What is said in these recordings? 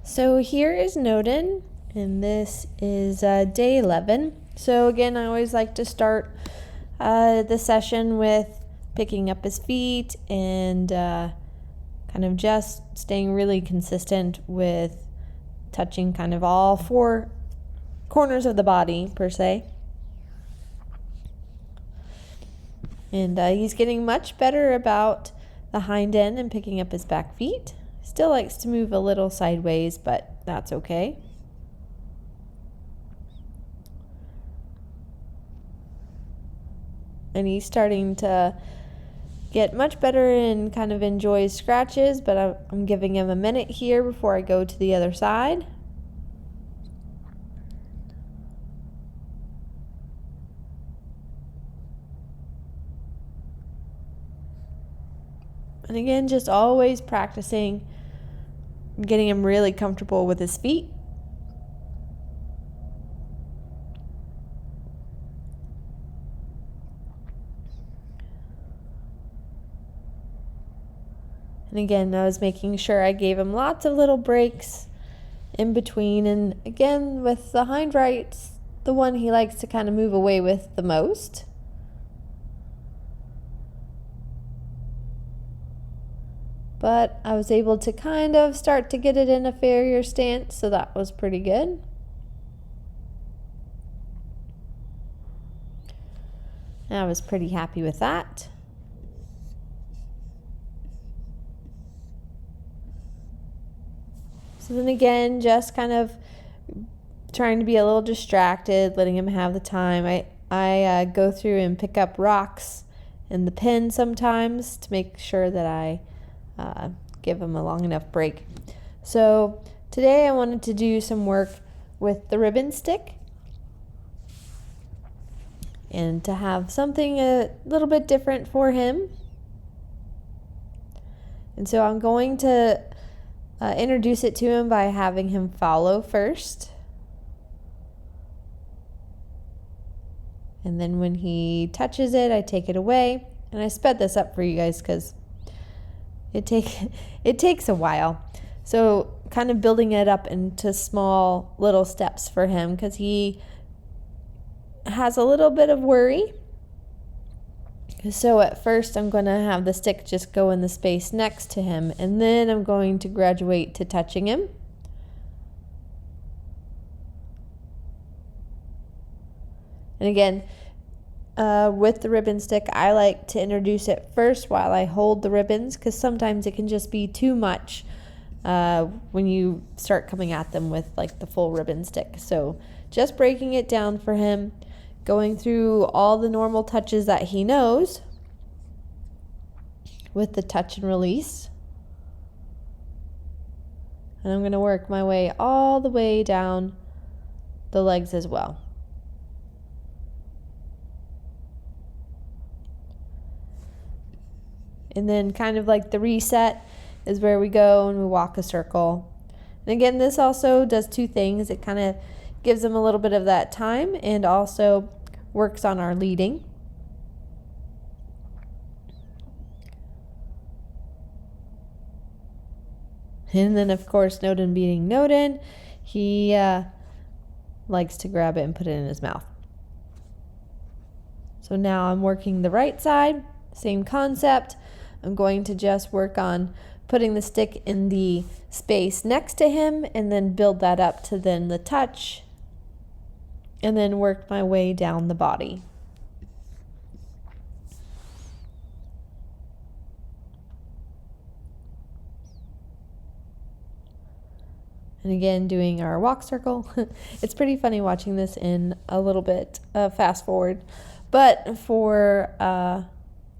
So here is Nodin, and this is day 11. So again, I always like to start the session with picking up his feet and kind of just staying really consistent with touching kind of all four corners of the body per se. And he's getting much better about the hind end and picking up his back feet. Still likes to move a little sideways, but that's okay. And he's starting to get much better and kind of enjoys scratches, but I'm giving him a minute here before I go to the other side. And again, just always practicing getting him really comfortable with his feet. And again, I was making sure I gave him lots of little breaks in between. And again, with the hind right's the one he likes to kind of move away with the most. But I was able to kind of start to get it in a farrier stance, so that was pretty good. And I was pretty happy with that. So then again, just kind of trying to be a little distracted, letting him have the time. I go through and pick up rocks in the pen sometimes to make sure that I give him a long enough break. So today I wanted to do some work with the ribbon stick and to have something a little bit different for him. And so I'm going to introduce it to him by having him follow first. And then when he touches it, I take it away. And I sped this up for you guys because it takes a while. So kind of building it up into small little steps for him because he has a little bit of worry. So at first I'm going to have the stick just go in the space next to him, and then I'm going to graduate to touching him. And again, with the ribbon stick, I like to introduce it first while I hold the ribbons because sometimes it can just be too much when you start coming at them with like the full ribbon stick. So just breaking it down for him, going through all the normal touches that he knows with the touch and release. And I'm going to work my way all the way down the legs as well. And then kind of like the reset is where we go and we walk a circle. And again, this also does two things. It kind of gives them a little bit of that time and also works on our leading. And then of course, Nodin being Nodin, he likes to grab it and put it in his mouth. So now I'm working the right side, same concept. I'm going to just work on putting the stick in the space next to him and then build that up to then the touch and then work my way down the body. And again, doing our walk circle. It's pretty funny watching this in a little bit fast forward, but for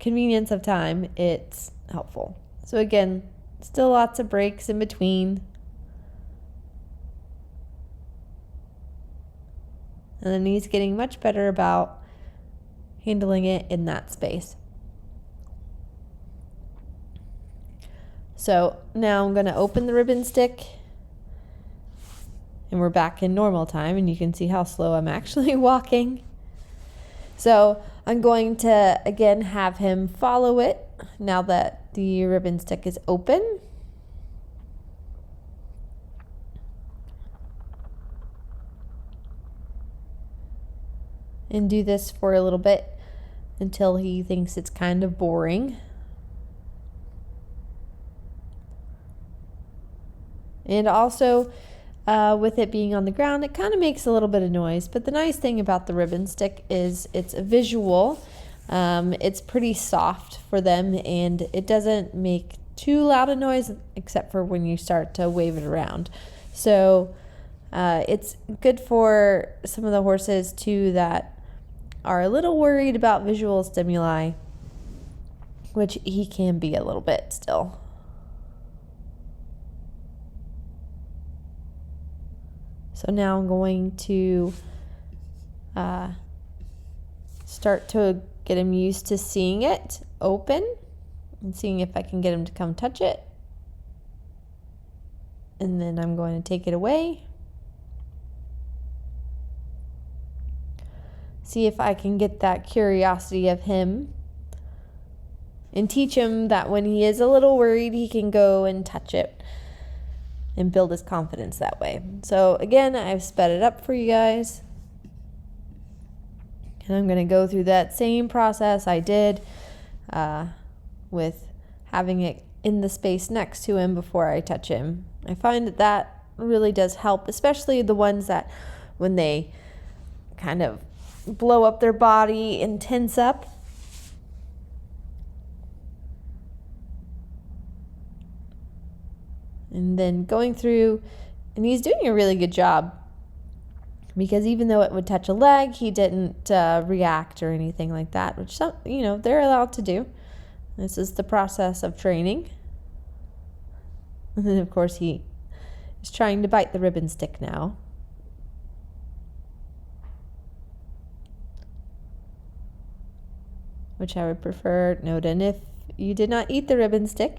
convenience of time, it's helpful. So again, still lots of breaks in between. And then he's getting much better about handling it in that space. So now I'm going to open the ribbon stick. And we're back in normal time, and you can see how slow I'm actually walking. So I'm going to, again, have him follow it now that the ribbon stick is open. and do this for a little bit until he thinks it's kind of boring. And also, with it being on the ground, it kind of makes a little bit of noise. But the nice thing about the ribbon stick is it's a visual. It's pretty soft for them, and it doesn't make too loud a noise except for when you start to wave it around. So it's good for some of the horses too that are a little worried about visual stimuli, which he can be a little bit still. So now I'm going to start to get him used to seeing it open and seeing if I can get him to come touch it. And then I'm going to take it away. See if I can get that curiosity of him and teach him that when he is a little worried, he can go and touch it and build his confidence that way. So again, I've sped it up for you guys. And I'm going to go through that same process I did with having it in the space next to him before I touch him. I find that that really does help, especially the ones that when they kind of blow up their body and tense up. And then going through, and he's doing a really good job, because even though it would touch a leg, he didn't react or anything like that, which some, they're allowed to do. This is the process of training. And then of course he is trying to bite the ribbon stick now. Which I would prefer, Nodin, if you did not eat the ribbon stick.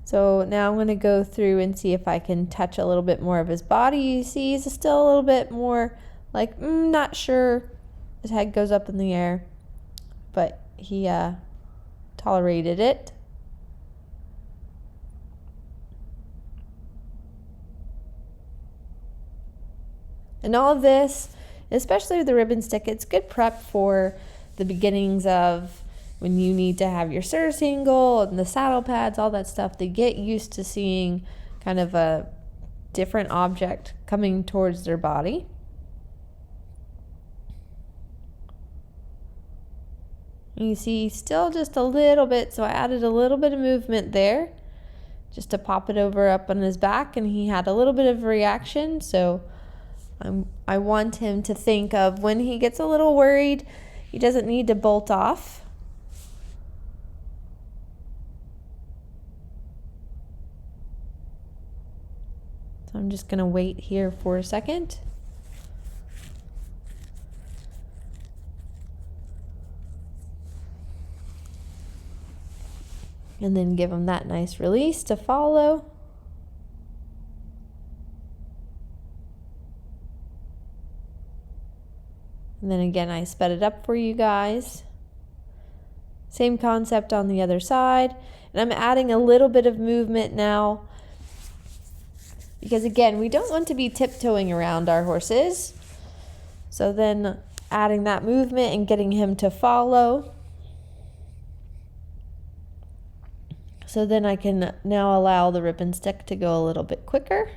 So now I'm going to go through and see if I can touch a little bit more of his body. You see he's still a little bit more like, not sure. His head goes up in the air, but he tolerated it. And all of this, especially with the ribbon stick, it's good prep for the beginnings of when you need to have your service angle and the saddle pads, all that stuff. They get used to seeing kind of a different object coming towards their body. And you see still just a little bit, so I added a little bit of movement there just to pop it over up on his back, and he had a little bit of reaction. So I want him to think of when he gets a little worried, he doesn't need to bolt off. So I'm just going to wait here for a second. And then give him that nice release to follow. And then again, I sped it up for you guys. Same concept on the other side. And I'm adding a little bit of movement now, because again, we don't want to be tiptoeing around our horses. So then adding that movement and getting him to follow. So then I can now allow the ribbon stick to go a little bit quicker.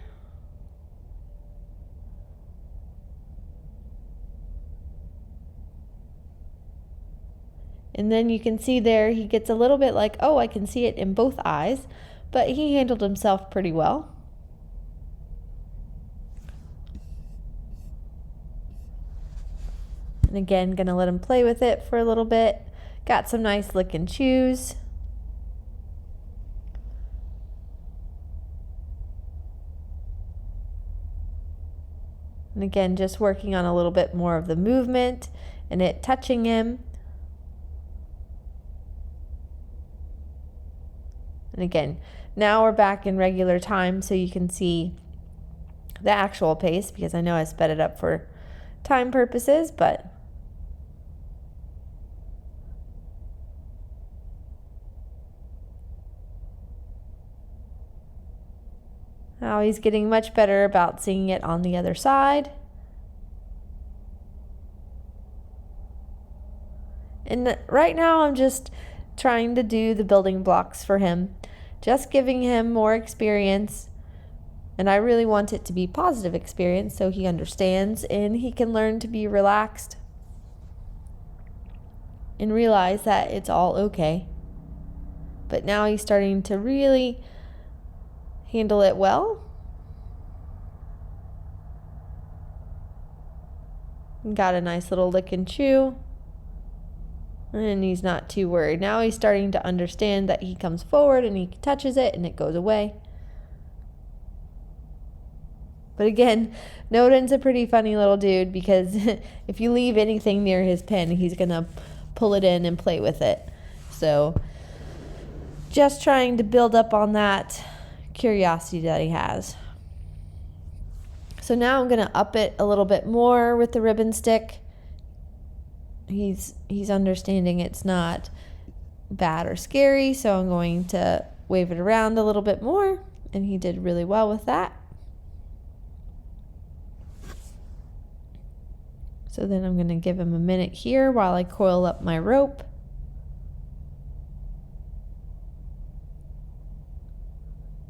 And then you can see there, he gets a little bit like, oh, I can see it in both eyes, but he handled himself pretty well. And again, gonna let him play with it for a little bit. Got some nice lick and chews. And again, just working on a little bit more of the movement and it touching him. And again, now we're back in regular time, so you can see the actual pace, because I know I sped it up for time purposes, but now he's getting much better about seeing it on the other side. And right now I'm just trying to do the building blocks for him, just giving him more experience. And I really want it to be positive experience so he understands and he can learn to be relaxed and realize that it's all okay. But now he's starting to really handle it well. Got a nice little lick and chew. And he's not too worried. Now he's starting to understand that he comes forward and he touches it and it goes away. But again, Nodin's a pretty funny little dude because if you leave anything near his pen, he's going to pull it in and play with it. So just trying to build up on that curiosity that he has. So now I'm going to up it a little bit more with the ribbon stick. He's understanding it's not bad or scary, so I'm going to wave it around a little bit more, and he did really well with that. So then I'm going to give him a minute here while I coil up my rope.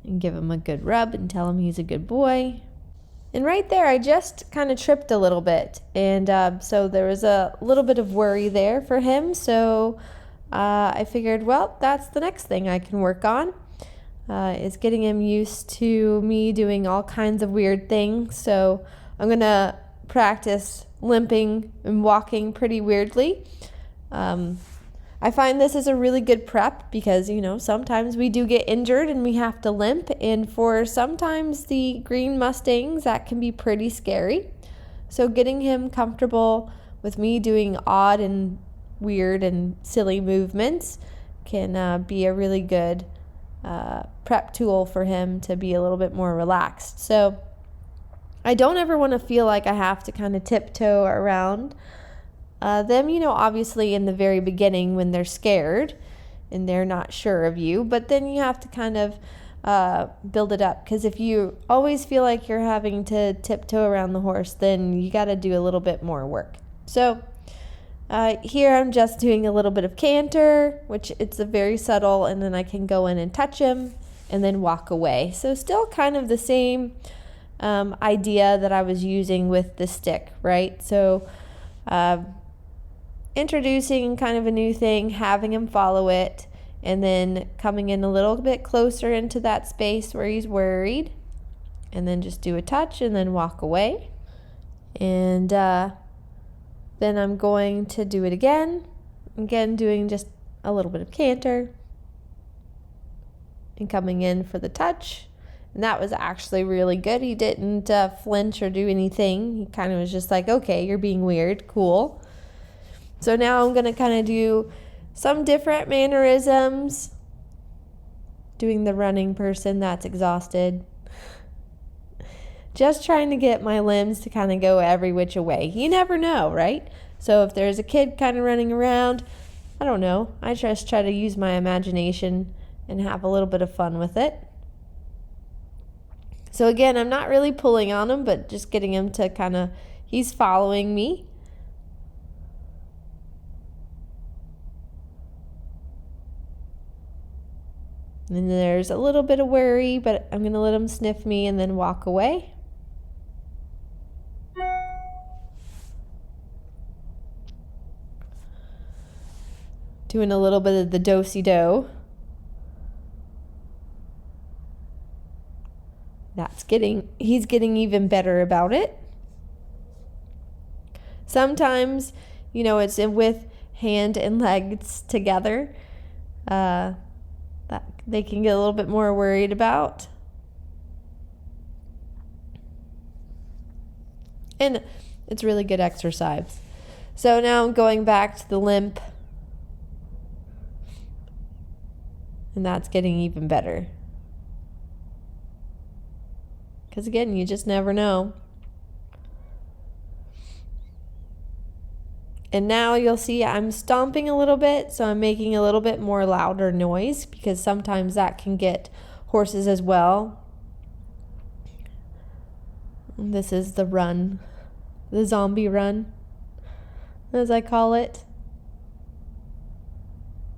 And give him a good rub and tell him he's a good boy. And right there, I just kind of tripped a little bit. And so there was a little bit of worry there for him. So I figured, well, that's the next thing I can work on, is getting him used to me doing all kinds of weird things. So I'm going to practice limping and walking pretty weirdly. I find this is a really good prep because, sometimes we do get injured and we have to limp. And for sometimes the green Mustangs, that can be pretty scary. So getting him comfortable with me doing odd and weird and silly movements can be a really good prep tool for him to be a little bit more relaxed. So I don't ever want to feel like I have to kind of tiptoe around them, obviously in the very beginning when they're scared and they're not sure of you, but then you have to kind of build it up, because if you always feel like you're having to tiptoe around the horse, then you got to do a little bit more work. So here I'm just doing a little bit of canter, which it's a very subtle, and then I can go in and touch him and then walk away. So still kind of the same idea that I was using with the stick, right? So introducing kind of a new thing, having him follow it, and then coming in a little bit closer into that space where he's worried, and then just do a touch and then walk away. And then I'm going to do it again doing just a little bit of canter and coming in for the touch. And that was actually really good. He didn't flinch or do anything. He kind of was just like, okay, you're being weird, cool. So now I'm going to kind of do some different mannerisms. Doing the running person that's exhausted. Just trying to get my limbs to kind of go every which way. You never know, right? So if there's a kid kind of running around, I don't know. I just try to use my imagination and have a little bit of fun with it. So again, I'm not really pulling on him, but just getting him to kind of, he's following me. And there's a little bit of worry, but I'm going to let him sniff me and then walk away. Doing a little bit of the do-si-do. He's getting even better about it. Sometimes, it's with hand and legs together. That they can get a little bit more worried about. And it's really good exercise. So now I'm going back to the limp. And that's getting even better. Because again, you just never know. And now you'll see I'm stomping a little bit, so I'm making a little bit more louder noise, because sometimes that can get horses as well. And this is the run, the zombie run, as I call it.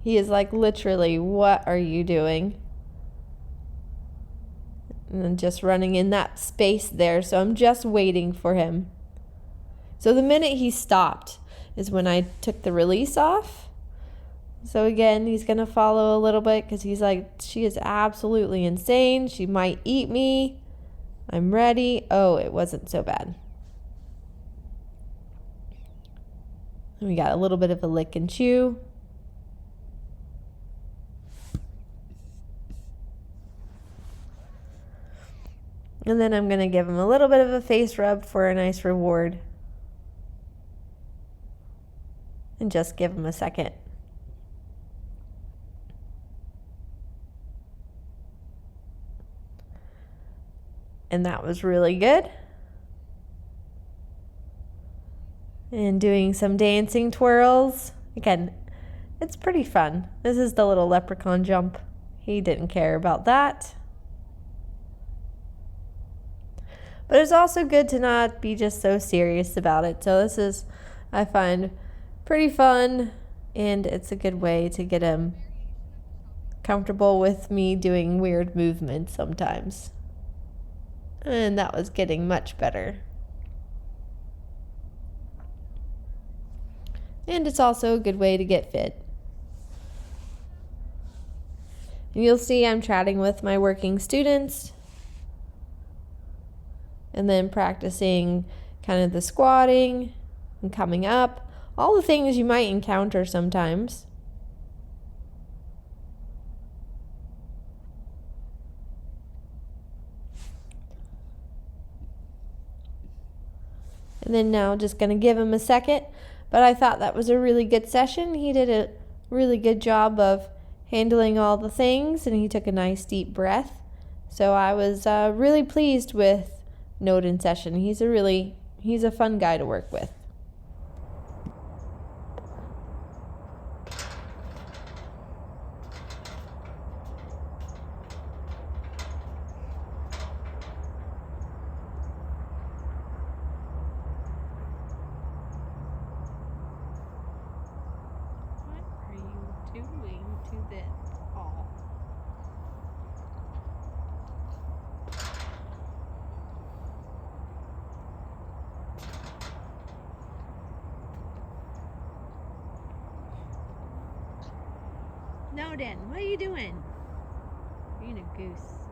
He is like, literally, what are you doing? And then just running in that space there. So I'm just waiting for him. So the minute he stopped is when I took the release off. So again, he's going to follow a little bit because he's like, she is absolutely insane. She might eat me. I'm ready. Oh, it wasn't so bad. And we got a little bit of a lick and chew. And then I'm going to give him a little bit of a face rub for a nice reward. And just give him a second. And that was really good. And doing some dancing twirls. Again, it's pretty fun. This is the little leprechaun jump. He didn't care about that. But it's also good to not be just so serious about it. So this is, I find, pretty fun. And it's a good way to get him comfortable with me doing weird movements sometimes. And that was getting much better. And it's also a good way to get fit. And you'll see I'm chatting with my working students. And then practicing kind of the squatting and coming up. All the things you might encounter sometimes. And then now just going to give him a second. But I thought that was a really good session. He did a really good job of handling all the things. And he took a nice deep breath. So I was really pleased with Nodin session. He's a fun guy to work with. What are you doing to this ball? Nodin, what are you doing? Being a goose.